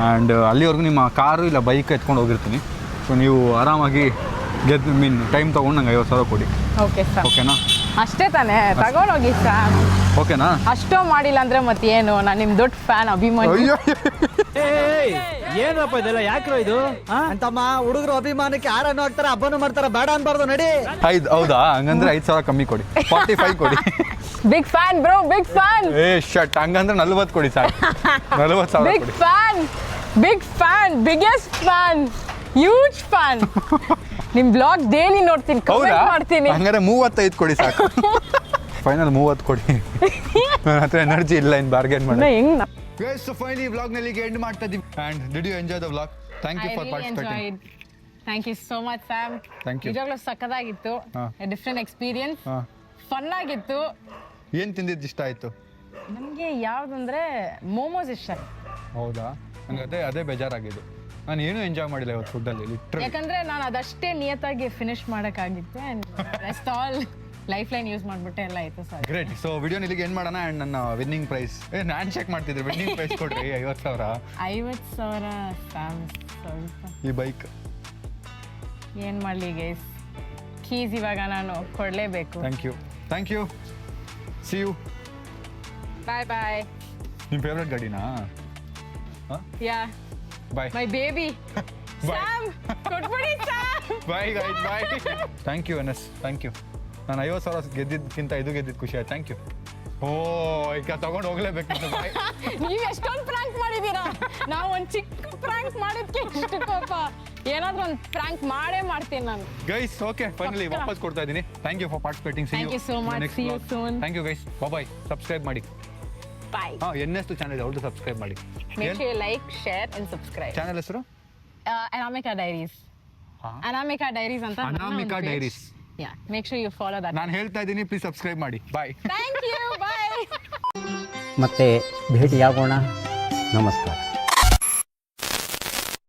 ಆ್ಯಂಡ್ ಅಲ್ಲಿವರೆಗೂ ನಿಮ್ಮ ಕಾರು ಇಲ್ಲ ಬೈಕ್ ಎತ್ಕೊಂಡು ಹೋಗಿರ್ತೀನಿ. ಸೊ ನೀವು ಆರಾಮಾಗಿ ಟೈಮ್ ತೊಗೊಂಡು ನಂಗೆ 50,000 ಕೊಡಿ. ಓಕೆ ಸರ್, ಓಕೆನಾ? ಅಷ್ಟೇ ತಾನೇ, ತಗೊಂಡೋಗಿ ಸರ್. ಓಕೆನಾ? ಅಷ್ಟೋ ಮಾಡಿಲ್ಲ ಅಂದ್ರೆ ಮತ್ತೇನು, ನಾನು ನಿಮ್ಮ ದೊಡ್ಡ ಫ್ಯಾನ್, ಅಭಿಮಾನಿ. ಅಯ್ಯೋ, ಏನಪ್ಪ ಇದೆಲ್ಲ, ಯಾಕ್ರೋ ಇದು ಅಂತಮ್ಮ? ಹುಡುಗರು ಅಭಿಮಾನಕ್ಕೆ ಯಾರನ್ನು ಹಾಕ್ತಾರ, ಹಬ್ಬನು ಮಾಡ್ತಾರ, ಬೇಡ ಅನ್ಬಾರ್ದು ನಡಿ. ಹೌದಾ? ಹಂಗಂದ್ರೆ 5,000 ಕಮ್ಮಿ ಕೊಡಿ, 45 ಕೊಡಿ. Big fan bro, big fan. Shut, ಹಂಗಂದ್ರೆ 40 ಕೊಡಿ ಸಾಕು. 40,000 ಬಿಗ್ ಕೊಡಿ. Fan, big fan, biggest fan, huge fan. ನಿಮ್ ಬ್ಲಾಗ್ ಡೈಲಿ ನೋಡ್ತೀನಿ, ಹೌದಾ? ಕಮೆಂಟ್ ಮಾಡ್ತೀನಿ. ಹಂಗಾರೆ 35 ಕೊಡಿ ಸಾಕು. ಫೈನಲ್ 30 ಕೊಡಿ. ನನ್ನ ಹತ್ರ ಎನರ್ಜಿ ಇಲ್ಲ ಇನ್ನು ಬಾರ್ಗೇನ್ ಮಾಡಿ. ಹೆಂಗ್ ಗೈಸ್, ಸೊ ಫೈನಲಿ ವ್ಲಾಗ್ನಲ್ಲಿಗೆ ಎಂಡ್ ಮಾಡ್ತಾ ಇದ್ದೀವಿ. And did you enjoy the vlog? Thank you for participating. Thank you so much Sam. Thank you. ನಿಜವಾಗ್ಲೂ ಸಕ್ಕದಾಗಿತ್ತು. ಹಾ. ಡಿಫ್ರೆಂಟ್ ಎಕ್ಸ್ಪೀರಿಯನ್ಸ್, ಹಾಂ, ಫನ್ ಆಗಿತ್ತು. ಏನು ತಿಂದಿದ್ದು ಇಷ್ಟ ಆಯಿತು? ನಮಗೆ ಯಾವ್ದಂದ್ರೆ ಮೋಮೋಸ್ ಇಷ್ಟ. ಹೌದಾ? ನನಗೆ ಅದೇ ಬೇಜಾರಾಗಿದ್ದು. ನಾನು ಏನೂ ಎಂಜಾಯ್ ಮಾಡಿಲ್ಲ ಇವತ್ತು ಫುಡ್ಡಲ್ಲಿ, ಲಿಟ್ರಲಿ. ಯಾಕಂದ್ರೆ ನಾನು ಅದಷ್ಟೇ ನಿಯತ್ತಾಗಿ ಫಿನಿಶ್ ಮಾಡೋಕ್ಕಾಗಿತ್ತು. Rest all life line use ಮಾಡಿಬಿಟ್ಟೆ ಎಲ್ಲ ಆಯ್ತು ಸರ್. ಗ್ರೇಟ್. ಸೊ ವಿಡಿಯೋನ ಇಲ್ಲಿಗೆ ಏನು ಮಾಡೋಣ. ಆ್ಯಂಡ್ ನನ್ನ ವಿನ್ನಿಂಗ್ ಪ್ರೈಸ್ ನಾನು ಚೆಕ್ ಮಾಡ್ತಿದ್ದೆ. ವಿನ್ನಿಂಗ್ ಪ್ರೈಸ್ ಕೊಡ್ರಿ 50,000. 50,000 ಸ್ಯಾಮ್, ಸ್ವಲ್ಪ ಈ ಬೈಕ್. ಏನು ಮಾಡಲಿ ಗೈಸ್, ಕೀಸ್ ಇವಾಗ ನಾನು ಕೊಡಲೇಬೇಕು. Thank you. See you. Bye bye. ನಿಮ್ಮ ಫೇವ್ರೆಟ್ ಗಾಡಿನಾ? Ya, bye. My baby Bye. Sam, ಕೊಟ್ಬಿಡಿ Sam. Bye guys, bye. Thank you N S, thank you. ನಾನು 50,000 ಗೆದ್ದಿದ್ದಕ್ಕಿಂತ ಇದು ಗೆದ್ದಿದ್ದು ಖುಷಿ ಆಯ್ತು. Thank you. ಈಗ ತಗೊಂಡು ಹೋಗ್ಲೇಬೇಕು. ಬಾಯ್. ನೀವು ಎಷ್ಟೊಂದು ಪ್ರ್ಯಾಂಕ್ ಮಾಡಿದ್ದೀರಾ. ನಾವು ಒಂದು ಚಿಕ್ಕ ಪ್ರ್ಯಾಂಕ್ ಮಾಡಿದ್ಕೆ ಇಷ್ಟು ಕೋಪ. ಏನಾದ್ರೂ ಒಂದು ಪ್ರ್ಯಾಂಕ್ ಮಾಡೇ ಮಾಡ್ತೀನಿ ನಾನು. ಗೈಸ್, ಓಕೆ, ಫೈನಲಿ ವಾಪಸ್ ಕೊಡ್ತಾ ಇದ್ದೀನಿ. Thank you for participating. Thank you so much. See you soon. Thank you guys, bye. Subscribe ಮಾಡಿ. ಬಾಯ್. ಹಾಂ, ಎನ್.ಎಸ್ ಚಾನಲ್ ಅವ್ರದ್ದು ಸಬ್ಸ್ಕ್ರೈಬ್ ಮಾಡಿ. Make sure you like, share and subscribe. Channel ಹೆಸರು Anamika Diaries. Anamika Diaries ಅಂತ ನನ್ನ ಒಂದು Anamika page. Diaries. Yeah, make sure you follow that. ನಾನು ಹೇಳ್ತಾ ಇದ್ದೀನಿ, ಪ್ಲೀಸ್ ಸಬ್ಸ್ಕ್ರೈಬ್ ಮಾಡಿ. ಬಾಯ್. Thank you. Bye. ಮತ್ತೆ ಭೇಟಿಯಾಗೋಣ. ನಮಸ್ಕಾರ.